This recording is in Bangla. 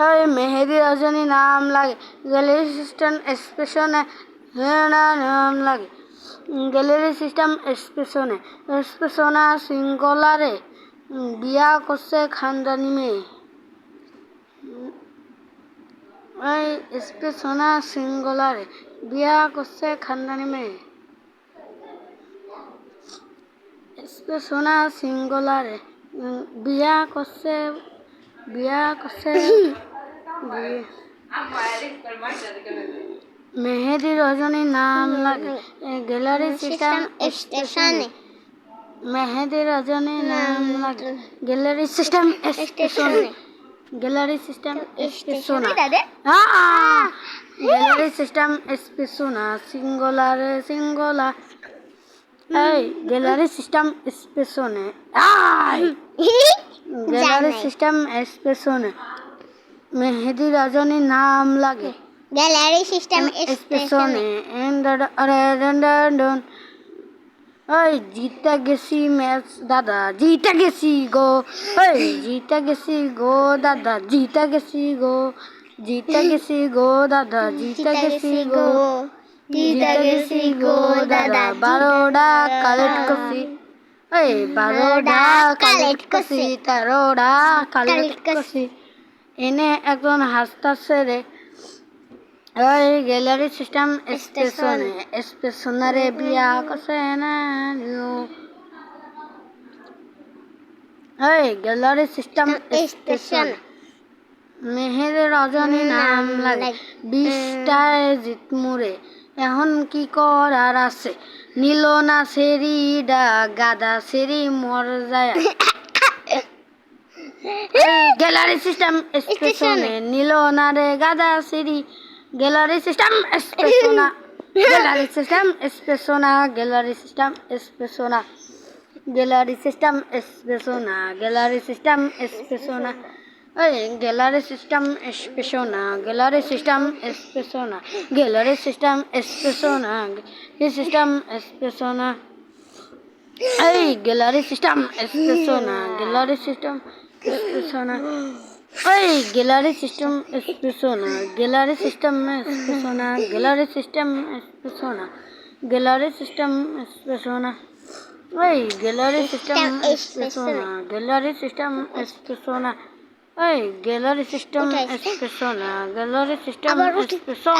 ওই মেহেদি রজনী নাম লাগে গ্যালারি সিস্টেম এক্সপ্রেশনে নাম লাগে গ্যালারি সিস্টেম এক্সপ্রেশনা সিঙ্গলারে বিয়া করছে খানদানি মেয়ে ওই এক্সপ্রেশনা সিঙ্গলারে বিয়া করছে খানদানি মেয়ে এক্সপ্রেশনা সিঙ্গলারে বিয়া করছে মেহেদি রজনী নাম লাগে গ্যালারি সিস্টেম এক্সপ্রেশনে মেহেদি রজনী নাম লাগে গ্যালারি সিস্টেম এক্সপ্রেশনে গ্যালারি সিস্টেম এক্সপ্রেশনা গ্যালারি সিস্টেম এক্সপ্রেশনা সিঙ্গলারে সিঙ্গলা এই গ্যালারি সিস্টেম এক্সপ্রেশনে গ্যালারি সিস্টেম এক্সপ্রেশনে মেহেদি রজনী নাম লাগে গ্যালারি সিস্টেম এক্সপ্রেশনে ওই জিতে গেছি ম্যাচ দাদা জিতে গেছি গো ওই জিতে গেছি গো দাদা জিতে গেছি গো দাদা জিতে গেছি গো দাদা 12টা কালেক্ট করছি এই 12টা কালেক্ট করছি 13টা কালেক্ট করছি এনে একজন হাসতাছে রে ওই গ্যালারি সিস্টেম এক্সপ্রেশনারে বিয়া করছে না ওই গ্যালারি সিস্টেম এক্সপ্রেশন মেহেদি রজনী নাম লাগে 20টায় জিতমুরে এখন কি করার আছে নিল না সেরিডা গাদা সেরি মর যায় গ্যালারি সিস্টেম এক্সপ্রেশনে নিল না রে গাদা সেরি গ্যালারি সিস্টেম এক্সপ্রেশনা গ্যালারি সিস্টেম এক্সপ্রেশনা গ্যালারি সিস্টেম এক্সপ্রেশনা গ্যালারি সিস্টেম এক্সপ্রেশনা গ্যালারি সিস্টেম এক্সপ্রেশনা ওই গ্যালারি সিস্টেম এক্সপ্রেশনা গ্যালারি সিস্টেম এক্সপ্রেশনা গ্যালারি সিস্টেম এক্সপ্রেশনা সিস্টেম এক্সপ্রেশনা এই গ্যালারি সিস্টেম এক্সপ্রেশনা গ্যালারি সিস্টেম এক্সপ্রেশনা ওই গ্যালারি সিস্টেম এক্সপ্রেশনা গ্যালারি সিস্টেম এক্সপ্রেশনা গ্যালারি সিস্টেম এক্সপ্রেশনা গ্যালারি সিস্টেম এক্সপ্রেশনা ওই গ্যালারি সিস্টেম এক্সপ্রেশনা গ্যালারি সিস্টেম এক্সপ্রেশনা ওই গ্যালারি সিস্টেম এক্সপ্রেশনা গ্যালারি সিস্টেম এক্সপ্রেশনা